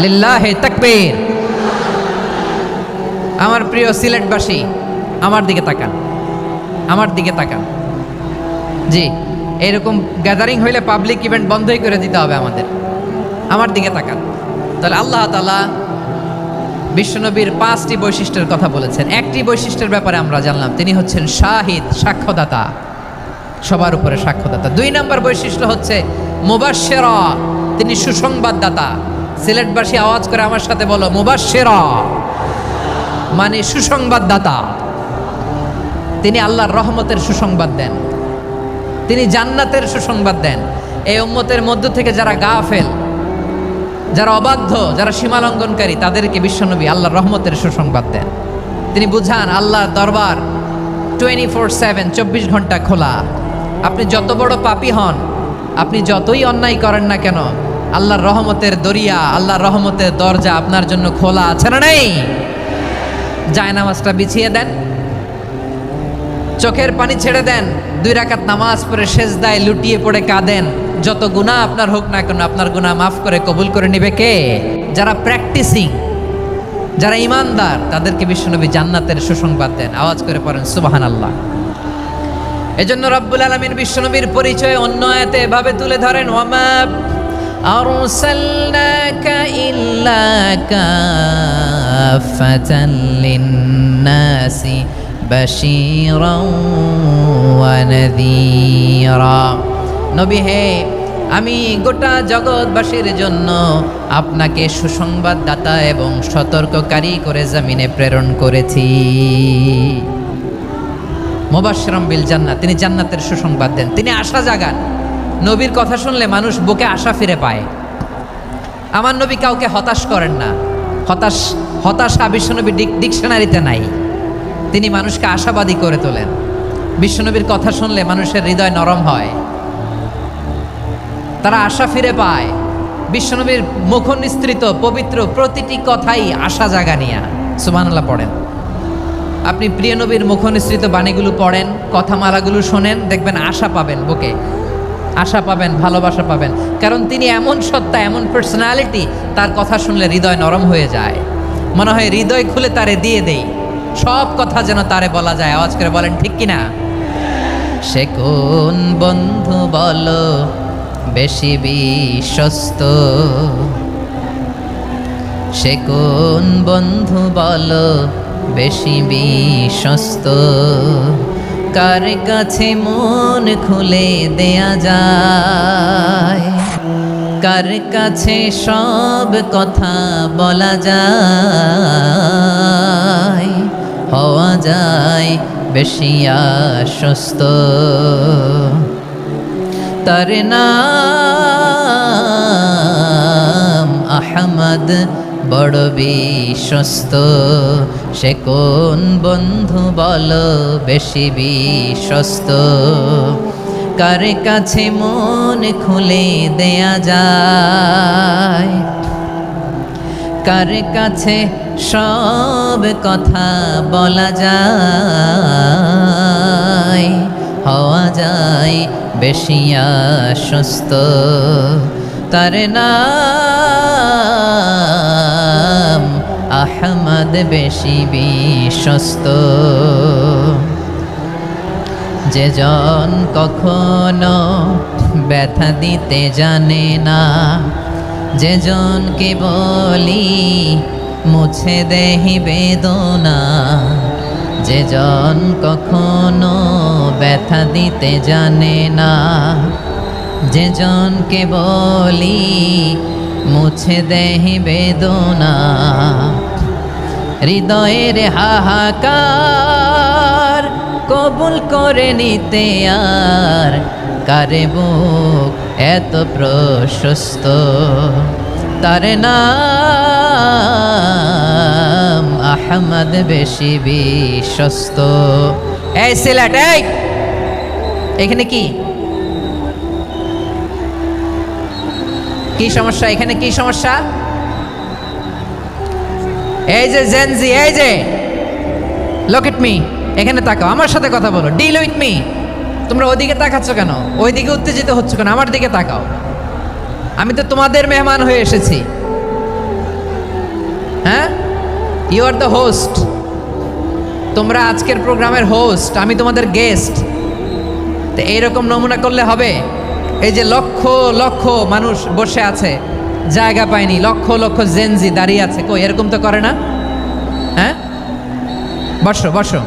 লিল্লাহে তাকবীর। আমার প্রিয় সিলেটবাসী, আমার দিকে তাকান, আমার দিকে তাকান। জি, এরকম গ্যাদারিং হইলে পাবলিক ইভেন্ট বন্ধই করে দিতে হবে আমাদের। আমার দিকে তাকান। তাহলে আল্লাহ তাআলা বিশ্বনবীর 5টি বৈশিষ্ট্যের কথা বলেছেন। একটি বৈশিষ্ট্যের ব্যাপারে আমরা জানলাম, তিনি হচ্ছেন শাহিদ, সাক্ষ্যদাতা, সবার উপরে সাক্ষ্যদাতা। 2 নম্বর বৈশিষ্ট্য হচ্ছে মুবাশশিরা, তিনি সুসংবাদদাতা। সিলেটবাসী আওয়াজ করে আমার সাথে বলো, মুবাশশিরা মানে সুসংবাদদাতা। তিনি আল্লাহর রহমতের সুসংবাদ দেন, তিনি জান্নাতের সুসংবাদ দেন। এই উম্মতের মধ্য থেকে যারা গাফেল, যারা অবাধ্য, যারা সীমালঙ্ঘনকারী, তাদেরকে বিশ্বনবী আল্লাহর রহমতের সুসংবাদ দেন। তিনি বুঝান আল্লাহর দরবার 24/7, 24 ঘন্টা খোলা। আপনি যত বড় পাপী হন, আপনি যতই অন্যায় করেন না কেন, আল্লাহর রহমতের দরিয়া, আল্লাহর রহমতের দরজা আপনার জন্য খোলা আছে না নেই? জায়নামাজটা বিছিয়ে দেন, চোখের পানি ছেড়ে দেন, 2 রাকাত নামাজ পড়ে সেজদায় লুটিয়ে পড়ে কাঁদেন। যত গুনাহ আপনার হোক না কেন, আপনার গুনাহ মাফ করে কবুল করে নেবে কে? যারা প্র্যাকটিসিং, যারা ইমানদার, তাদেরকে বিশ্বনবী জান্নাতের সুসংবাদ দেন। আওয়াজ করে পড়েন সুবহানাল্লাহ। এজন্য রব্বুল আলামিন বিশ্বনবীর পরিচয় অন্য আয়াতে এভাবে তুলে ধরেন, ওয়ামা আরসালনাকা ইল্লা কাফাতান লিন্নাসি বাশীরাও ওয়া নাযীরা। নবী হে, আমি গোটা জগৎবাসীর জন্য আপনাকে সুসংবাদদাতা এবং সতর্ককারী করে জমিনে প্রেরণ করেছি। মুবাশশিরাম বিল জান্নাত, তিনি জান্নাতের সুসংবাদ দেন, তিনি আশা জাগান। নবীর কথা শুনলে মানুষ বুকে আশা ফিরে পায়। আমার নবী কাউকে হতাশ করেন না। হতাশা বিশ্বনবী ডিকশনারিতে নাই। তিনি মানুষকে আশাবাদী করে তোলেন। বিশ্বনবীর কথা শুনলে মানুষের হৃদয় নরম হয়, তারা আশা ফিরে পায়। বিশ্বনবীর মুখ নিঃসৃত পবিত্র প্রতিটি কথাই আশা জাগানিয়া। সুবহানাল্লাহ পড়েন। আপনি প্রিয় নবীর মুখ নিঃসৃত বাণীগুলো পড়েন, কথামালাগুলো শোনেন, দেখবেন আশা পাবেন, বুকে আশা পাবেন, ভালোবাসা পাবেন। কারণ তিনি এমন সত্তা, এমন পার্সোনালিটি, তার কথা শুনলে হৃদয় নরম হয়ে যায়। মনে হয় হৃদয় খুলে তারে দিয়ে দেই, সব কথা যেন তারে বলা যায়। আওয়াজ করে বলেন ঠিক কিনা? সে কোন বন্ধু বলো বেশি বিশ্বস্ত, সে কোন বন্ধু বলো বেশি বিশ্বস্ত, কার কাছে মন খুলে দেয়া যায়, কার কাছে সব কথা বলা যায়, হওয়া যায় বেশি আশ্বস্ত। তার নাম আহমদ, বড় বিশ্বস্ত। সে কোন বন্ধু বলো বেশি বিশ্বস্ত, কার কাছে মন খুলে দেয়া যায়, কার কাছে সব কথা বলা যায়, হওয়া যায় বেশি আশ্বস্ত। তার নাম আহমদ, বেশি বিশ্বস্ত। যে জন কখনো ব্যথা দিতে জানে না, যে জনকে বলি মুছে দেহি বেদনা, যে জন কখনো ব্যথা দিতে জানে না, যে জনকে বলি মুছে দেহি বেদনা, হৃদয়ের হাহাকার কবুল করে নিতে আর কারে বুক এত প্রশস্ত। তার নাম আহমদ, বেশি বিশ্বস্ত। এই সিলেট, এই এখানে কি কি সমস্যা? এখানে কি সমস্যা? এই যে জেনজি, এই যে লুক এট মি, এখানে তাকাও, আমার সাথে কথা বলো, ডিল উইথ মি। তোমরা ওইদিকে তাকাচ্ছ কেন? ওইদিকে উত্তেজিত হচ্ছ কেন? আমার দিকে তাকাও। আমি তো তোমাদের মেহমান হয়ে এসেছি। হ্যাঁ, ইউ আর দ্য হোস্ট। তোমরা আজকের প্রোগ্রামের হোস্ট, আমি তোমাদের গেস্ট। তো এইরকম নমুনা করলে হবে? এই যে লক্ষ লক্ষ মানুষ বসে আছে, জায়গা পায়নি, লক্ষ লক্ষ জেনজি দাঁড়িয়ে আছে, কই এরকম তো করে না? হ্যাঁ, বসো বসো,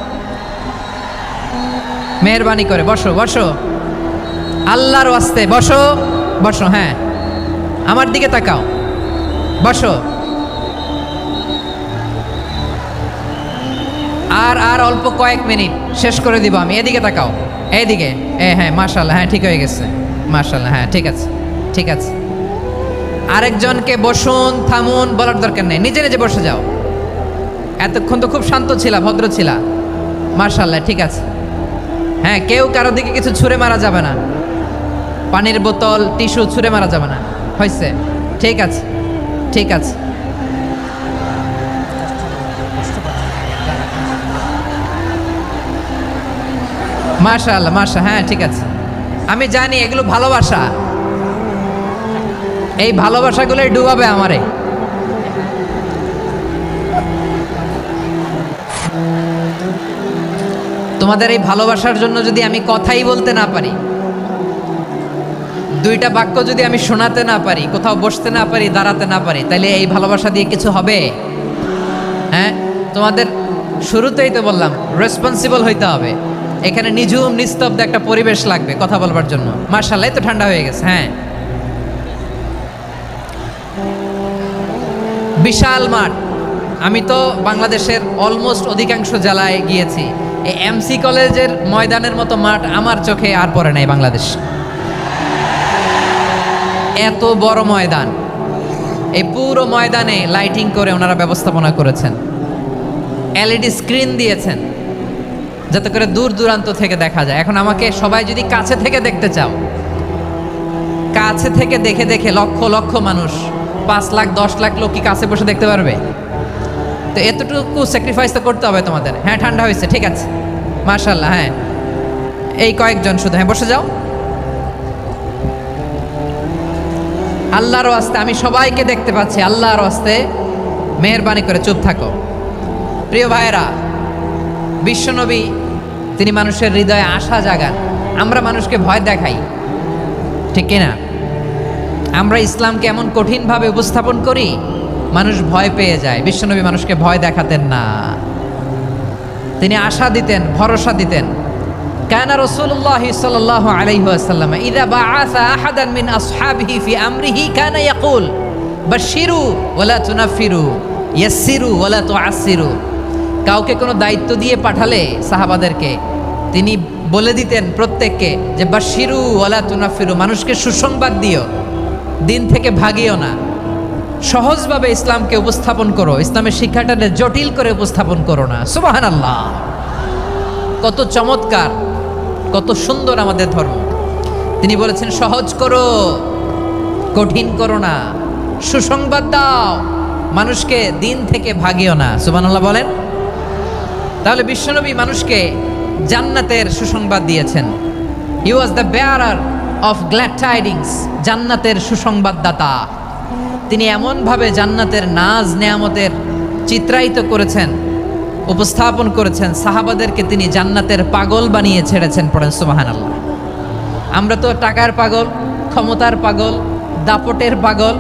মেহরবানি করে বসো বসো, আল্লাহর ওয়াস্তে বসো বসো। হ্যাঁ, আমার দিকে তাকাও, বসো। আর আর অল্প কয়েক মিনিট, শেষ করে দিব আমি। এদিকে তাকাও, এইদিকে। হ্যাঁ, মাশাআল্লাহ, হ্যাঁ ঠিক হয়ে গেছে, মাশাআল্লাহ, হ্যাঁ ঠিক আছে ঠিক আছে। আরেকজনকে বসুন, থামুন বলার দরকার নেই, নিজে নিজে বসে যাও। এতক্ষণ তো খুব শান্ত ছিলা, ভদ্র ছিলা, মাশাআল্লাহ ঠিক আছে। হ্যাঁ, কেউ কারো দিকে কিছু ছুঁড়ে মারা যাবে না। পানির বোতল টিস্যু ছুঁড়ে মারা যাবে না, হয়েছে? ঠিক আছে, ঠিক আছে। মাশাআল্লাহ, হ্যাঁ ঠিক আছে। আমি জানি এগুলো ভালোবাসা, এই ভালোবাসাগুলোই ডুবাবে আমারে। তোমাদের এই ভালোবাসার জন্য যদি আমি কথাই বলতে না পারি, দুইটা বাক্য যদি আমি শোনাতে না পারি, কোথাও বসতে না পারি, দাঁড়াতে না পারি, তাহলে এই ভালোবাসা দিয়ে কিছু হবে? হ্যাঁ, তোমাদের শুরুতেই তো বললাম রেসপন্সিবল হইতে হবে। এখানে নিঝুম নিস্তব্ধ একটা পরিবেশ লাগবে কথা বলবার জন্য। মাশাআল্লাহ, তো ঠান্ডা হয়ে গেছে। হ্যাঁ, বিশাল মাঠ। আমি তো বাংলাদেশের অলমোস্ট অধিকাংশ জেলায় গিয়েছি, এই এমসি কলেজের ময়দানের মতো মাঠ আমার চোখে আর পড়ে নাই বাংলাদেশ। এত বড় ময়দান, এই পুরো ময়দানে লাইটিং করে ওনারা ব্যবস্থাপনা করেছেন, এলইডি স্ক্রিন দিয়েছেন যাতে করে দূর দূরান্ত থেকে দেখা যায়। এখন আমাকে সবাই যদি কাছে থেকে দেখতে চাও, কাছে থেকে দেখে দেখে লক্ষ লক্ষ মানুষ, 5 লাখ 10 লাখ লোক কি কাছে বসে দেখতে পারবে? তো এতটুকু স্যাক্রিফাইস তো করতে হবে তোমাদের। হ্যাঁ, ঠান্ডা হয়েছে, ঠিক আছে, মাশাআল্লাহ। হ্যাঁ, এই কয়েকজন শুধু, হ্যাঁ বসে যাও। আল্লাহর ওয়াস্তে আমি সবাইকে দেখতে পাচ্ছি, আল্লাহর ওয়াস্তে মেহেরবানি করে চুপ থাকো। প্রিয় ভাইয়েরা, বিশ্বনবী তিনি মানুষের হৃদয়ে আশা জাগান। আমরা মানুষকে ভয় দেখাই, ঠিক কিনা? আমরা ইসলামকে এমন কঠিনভাবে উপস্থাপন করি, মানুষ ভয় পেয়ে যায়। বিশ্বনবী মানুষকে ভয় দেখাতেন না, তিনি আশা দিতেন, ভরসা দিতেন। কানা রাসূলুল্লাহ সাল্লাল্লাহু আলাইহি ওয়াসাল্লাম ইযা বাআসা আহাদান মিন আসহাবিহি ফি আমরিহি কানা ইয়াকুল বাশশিরু ওয়ালা তুনাফিরু ইয়াসসিরু ওয়ালা তুআসসিরু। কাউকে কোনো দায়িত্ব দিয়ে পাঠালে সাহাবাদেরকে তিনি বলে দিতেন প্রত্যেককে যে বাশশিরু ওয়ালা তুনাফিরু, মানুষকে সুসংবাদ দিও, দিন থেকে ভাগিও না, সহজভাবে ইসলামকে উপস্থাপন করো, ইসলামের শিক্ষাটাকে জটিল করে উপস্থাপন করো না। সুবহানাল্লাহ, কত চমৎকার, কত সুন্দর আমাদের ধর্ম। তিনি বলেছেন সহজ করো, কঠিন করো না, সুসংবাদ দাও, মানুষকে দিন থেকে ভাগিও না। সুবহানাল্লাহ বলেন। তাহলে বিশ্বনবী মানুষকে জান্নাতের সুসংবাদ দিয়েছেন। He was the bearer of glad tidings, জান্নাতের সুসংবাদদাতা। তিনি এমনভাবে জান্নাতের নাজ নেয়ামতের চিত্রায়িত করেছেন, উপস্থাপন করেছেন, সাহাবাদেরকে তিনি জান্নাতের পাগল বানিয়ে ছেড়েছেন। পড়েন সুবহানাল্লাহ। আমরা তো টাকার পাগল, ক্ষমতার পাগল, দাপটের পাগল।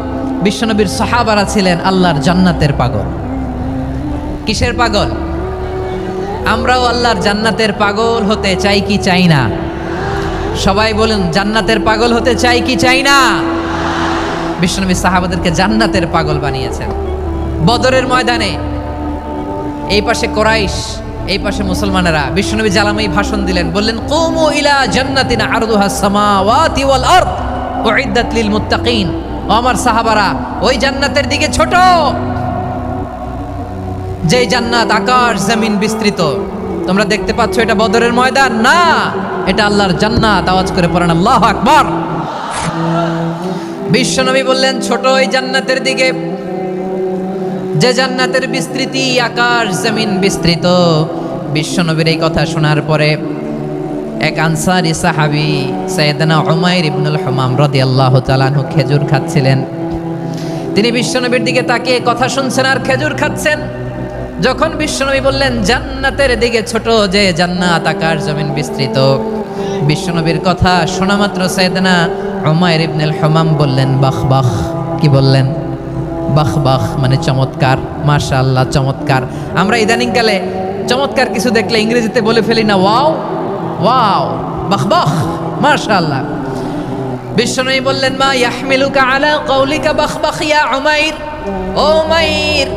বিশ্বনবীর সাহাবারা ছিলেন আল্লাহর জান্নাতের পাগল। কিসের পাগল? আমরাও আল্লাহর জান্নাতের পাগল হতে চাই কি চাই না? সবাই বলেন, জান্নাতের পাগল হতে চাই কি চাই না? বিশ্বনবী সাহাবাদেরকে জান্নাতের পাগল বানিয়েছেন। বদরের ময়দানে এই পাশে কোরাইশ, এই পাশে মুসলমানেরা, বিশ্বনবী জালামাই ভাষণ দিলেন, বললেন কুমু ইলা জান্নাতিন আরদুহাস সামাওয়াতি ওয়াল আরদ উইদ্দাত লিল মুত্তাকিন। ও আমার সাহাবারা, ওই জান্নাতের দিকে ছোট, যেই জান্নাত আকাশ জমিন বিস্তৃত। তোমরা দেখতে পাচ্ছ এটা বদরের ময়দান না, এটা আল্লাহর জান্নাত। আওয়াজ করে পড়েন আল্লাহু আকবার। বিশ্বনবী বললেন ছোট ওই জান্নাতের দিকে, যে জান্নাতের বিস্তৃতি আকাশ জমিন বিস্তৃত। বিশ্বনবীর এই কথা শোনার পরে এক আনসারী সাহাবী সাইয়েদনা উমাইর ইবনুল হুমাম রাদিয়াল্লাহু তাআলা আনহু খেজুর খাচ্ছিলেন। তিনি বিশ্বনবীর দিকে তাকিয়ে কথা শুনছেন আর খেজুর খাচ্ছেন। যখন বিশ্বনবী বললেন জান্নাতের দিকে ছোট, যে জান্নাত আকাশ জমিন বিস্তৃত, বিশ্বনবীর কথা শোনা মাত্র সাইয়েদনা উমাইর ইবনুল হুমাম বললেন বাহ বাহ। কি বললেন? বাহ বাহ, মানে চমৎকার, মাশাআল্লাহ চমৎকার। আমরা ইদানিংকালে চমৎকার কিছু দেখলে ইংরেজিতে বলে ফেলি না, ওয়াও ওয়াও, বাহ বাহ, মাশাআল্লাহ। বিশ্বনবী বললেন মা ইয়াহমিলুকা আলা কওলিকা বাহ বাহ ইয়া উমাইর। ও উমাইর,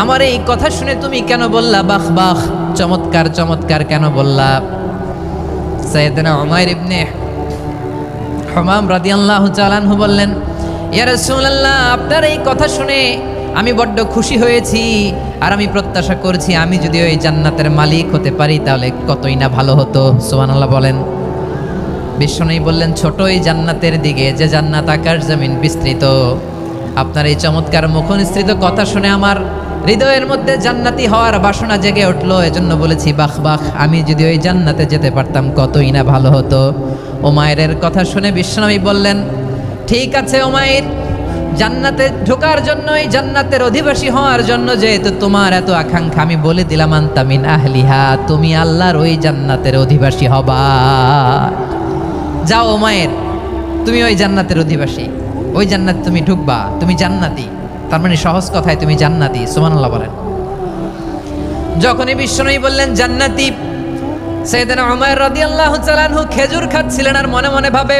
আমার এই কথা শুনে তুমি কেন বললা বাহ বাহ, চমৎকার চমৎকার কেন বললা? সাইয়েদনা উমাইর ইবনে হুমাম রাদিয়াল্লাহু তাআলা আনহু বললেন, ইয়া রাসূলুল্লাহ, আপনার এই কথা শুনে আমি বড্ড খুশি হয়েছি, আর আমি প্রত্যাশা করছি আমি যদি ওই জান্নাতের মালিক হতে পারি তাহলে কতই না ভালো হতো। সুবহানাল্লাহ বলেন। বিশ্বনবী বললেন, ছোট এই জান্নাতের দিকে, যে জান্নাত আকাশ জমিন বিস্তৃত। আপনার এই চমৎকার মুখনিসৃত কথা শুনে আমার হৃদয়ের মধ্যে জান্নাতি হওয়ার বাসনা জেগে উঠলো। এজন্য বলেছি, বাহ বাহ, আমি যদি ওই জান্নাতে যেতে পারতাম কতই না ভালো হতো। উমাইরের কথা শুনে বিশ্বনবী বললেন, ঠিক আছে উমাইর, জান্নাতে ঢোকার জন্য, এই জান্নাতের অধিবাসী হওয়ার জন্য যেহেতু তোমার এত আকাঙ্ক্ষা, আমি বলে দিলাম, আনতা মিন আহলিহা, তুমি আল্লাহর ওই জান্নাতের অধিবাসী হবা। যাও উমাইর, তুমি ওই জান্নাতের অধিবাসী, ওই জান্নাতে তুমি ঢুকবা, তুমি জান্নাতি। তার মানে সহজ কথায় তুমি জান্নাতি। সুবহানাল্লাহ বলেন। যখনই বিশ্বনবী বললেন জান্নাতি, সাইয়েদনা উমাইর রাদিয়াল্লাহু তাআলা আনহু খেজুর খাচ্ছিলেন আর মনে মনে ভাবে,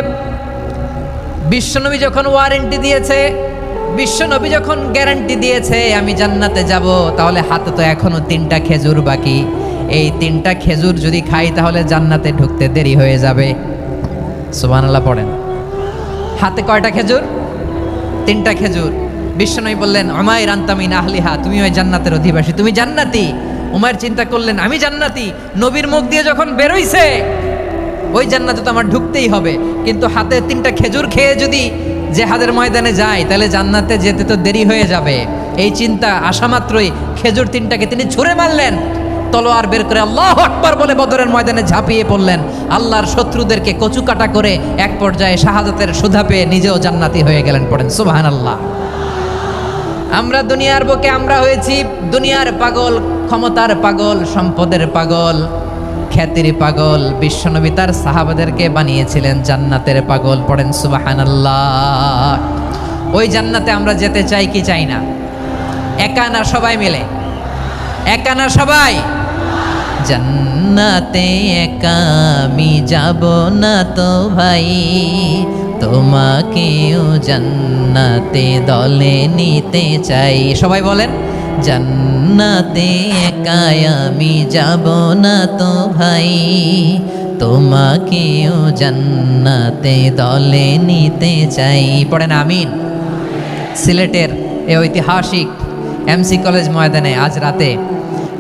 বিশ্বনবী যখন ওয়ারেন্টি দিয়েছে, বিশ্বনবী যখন গ্যারান্টি দিয়েছে আমি জান্নাতে যাব, তাহলে হাতে তো এখনো 3টা খেজুর বাকি। এই 3টা খেজুর যদি খাই তাহলে জান্নাতে ঢুকতে দেরি হয়ে যাবে। সুবহানাল্লাহ পড়েন। হাতে কয়টা খেজুর? 3টা খেজুর। বিশ্বনবী বললেন, উমাইর আনতা মিন আহলিহা, তুমি ওই জান্নাতের অধিবাসী, তুমি জান্নাতি। উমাইর চিন্তা করলেন, আমি জান্নাতি, নবীর মুখ দিয়ে যখন বেরোইছে ওই জান্নাতে তো আমার ঢুকতেই হবে, কিন্তু হাতে 3টা খেজুর খেয়ে যদি জেহাদের ময়দানে যায় তাহলে জান্নাতে যেতে তো দেরি হয়ে যাবে। এই চিন্তা আসা মাত্রই খেজুর 3টাকে তিনি ছুঁড়ে মারলেন, তলোয়ার বের করে আল্লাহু আকবার বলে বদরের ময়দানে ঝাঁপিয়ে পড়লেন। আল্লাহর শত্রুদেরকে কচুকাটা করে এক পর্যায়ে শাহাদাতের সুধা পেয়ে নিজেও জান্নাতি হয়ে গেলেন। পড়েন সুবহানাল্লাহ। আমরা দুনিয়ার বুকে আমরা হয়েছি দুনিয়ার পাগল, ক্ষমতার পাগল, সম্পদের পাগল, খ্যাতির পাগল। বিশ্বনবী তার সাহাবাদেরকে বানিয়েছিলেন জান্নাতের পাগল। পড়েন সুবহানাল্লাহ। ওই জান্নাতে আমরা যেতে চাই কি চাই না? একা না সবাই মিলে? একা না সবাই? জান্নাতে একা আমি যাব না তো ভাই, তোমাকেও জান্নাতে দলে নিতে চাই। সবাই বলেন, জান্নাতে একা আমি যাব না তো ভাই, তোমাকেও জান্নাতে দলে নিতে চাই। পড়েন আমিন। সিলেটের এই ঐতিহাসিক এমসি কলেজ ময়দানে আজ রাতে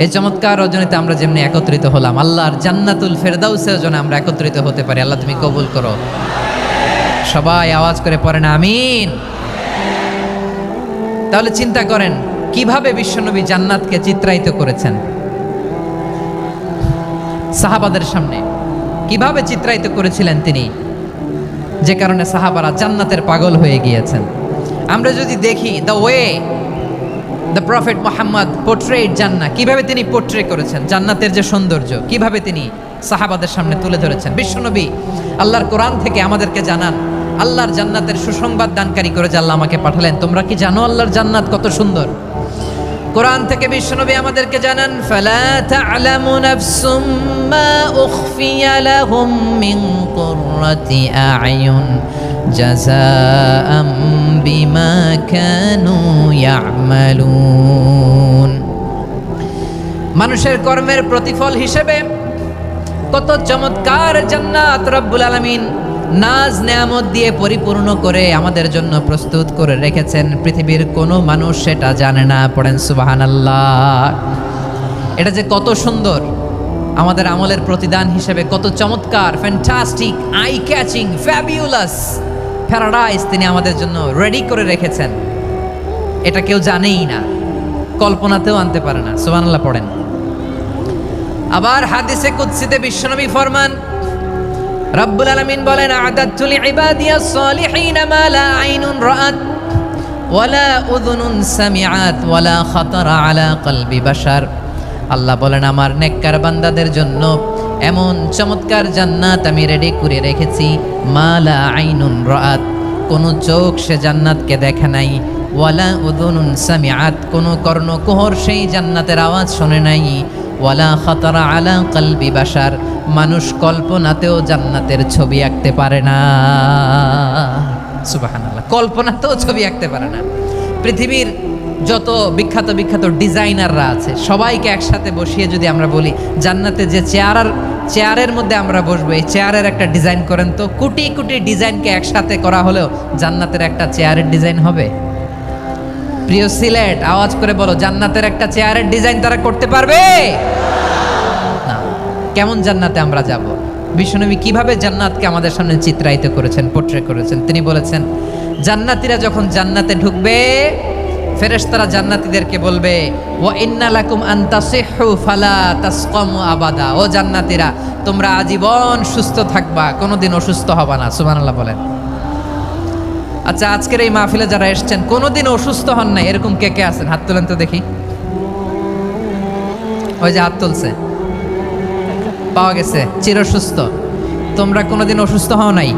এই চমৎকার রজনীতে আমরা যেমনি একত্রিত হলাম, আল্লাহর জান্নাতুল ফেরদাউসের জন্য আমরা একত্রিত হতে পারি। আল্লাহ তুমি কবুল করো। সবাই আওয়াজ করে পড়েন আমিন। তাহলে চিন্তা করেন কিভাবে বিশ্বনবী জান্নাতকে চিত্রায়িত করেছেন সাহাবাদের সামনে, কিভাবে চিত্রায়িত করেছিলেন তিনি, যে কারণে সাহাবারা জান্নাতের পাগল হয়ে গিয়েছেন। আমরা যদি দেখি the way the prophet Muhammad portrait জান্নাত, কিভাবে তিনি পোর্ট্রে করেছেন জান্নাতের যে সৌন্দর্য, কিভাবে তিনি সাহাবাদের সামনে তুলে ধরেছেন। বিশ্বনবী আল্লাহর কোরআন থেকে আমাদেরকে জানান, আল্লাহর জান্নাতের সুসংবাদ দানকারী করে যে আল্লাহ আমাকে পাঠালেন। তোমরা কি জানো আল্লাহর জান্নাত কত সুন্দর? কোরআন থেকে বিশ্বনবী আমাদেরকে জানান, ফালা তা'লামু নাফসুম মা উখফিয়া লাহুম মিন কুররাতি আ'য়ুন জাযাআম বিমা কানু ইয়া'মালুন। মানুষের কর্মের প্রতিফল হিসেবে কত চমৎকার জান্নাত রব্বুল আলামিন নাজ নেয়ামত দিয়ে পরিপূর্ণ করে আমাদের জন্য প্রস্তুত করে রেখেছেন। পৃথিবীর কোনো মানুষ সেটা জানে না। পড়েন সুবহানাল্লাহ। এটা যে কত সুন্দর, আমাদের আমলের প্রতিদান হিসেবে কত চমৎকার, fantastic, eye catching, fabulous paradise তিনি আমাদের জন্য রেডি করে রেখেছেন। এটা কেউ জানেই না, কল্পনাতেও আনতে পারে না। সুবহানাল্লাহ পড়েন। আবার হাদিসে কুদসিতে বিশ্বনবী ফরমান, রব্বুল আলামিন বলেন, আ'দাতু লিইবাদিয়াস সালিহিন মা লা আইনুন রাআত ওয়ালা উযুনুন সামিআত ওয়ালা খাতারা আলা কলবি বাশার। আল্লাহ বলেন, আমার নেককার বান্দাদের জন্য এমন চমৎকার জান্নাত আমি রেডি করে রেখেছি, মা লা আইনুন রাআত, কোন চোখ সে জান্নাতকে দেখে নাই, ওয়ালা উযুনুন সামিআত, কোন কর্ণকুহর সেই জান্নাতের আওয়াজ শোনে নাই, ওয়ালা খাতারা আলা কলবি বাশার, মানুষ কল্পনাতেও জান্নাতের ছবি আঁকতে পারে না। সুবহানাল্লাহ, কল্পনাতেও ছবি আঁকতে পারে না। পৃথিবীর যত বিখ্যাত বিখ্যাত ডিজাইনাররা আছে সবাইকে একসাথে বসিয়ে যদি আমরা বলি জান্নাতে যে চেয়ারের মধ্যে আমরা বসবো, এই চেয়ারের একটা ডিজাইন করেন তো, কোটি কোটি ডিজাইনকে একসাথে করা হলেও জান্নাতের একটা চেয়ারের ডিজাইন হবে? প্রিয় সিলেট, আওয়াজ করে বলো, জান্নাতের একটা চেয়ারের ডিজাইন তারা করতে পারবে না। কেমন জান্নাতে আমরা যাব? বিশ্বনবী কিভাবে জান্নাতকে আমাদের সামনে চিত্রায়িত করেছেন, পোট্রে করেছেন। তিনি বলেছেন, জান্নাতীরা যখন জান্নাতে ঢুকবে, ফেরেশতারা জান্নাতীদেরকে বলবে, ওয়া ইন্না লাকুম আন তাসিহু ফালা তাসকামু আবাদা। ও জান্নাতীরা, তোমরা আজীবন সুস্থ থাকবা, কোনোদিন অসুস্থ হবা না। সুবহানাল্লাহ বলেন। আচ্ছা, আজকের এই মাহফিলে যারা এসেছেন কোনোদিন অসুস্থ হন নাই, এরকম কে কে আছেন? হাত তোলেন তো দেখি। ওই যে হাত তুলছে, পাওয়া গেছে, চিরসুস্থ। তোমরা কোনোদিন অসুস্থ হও নাই?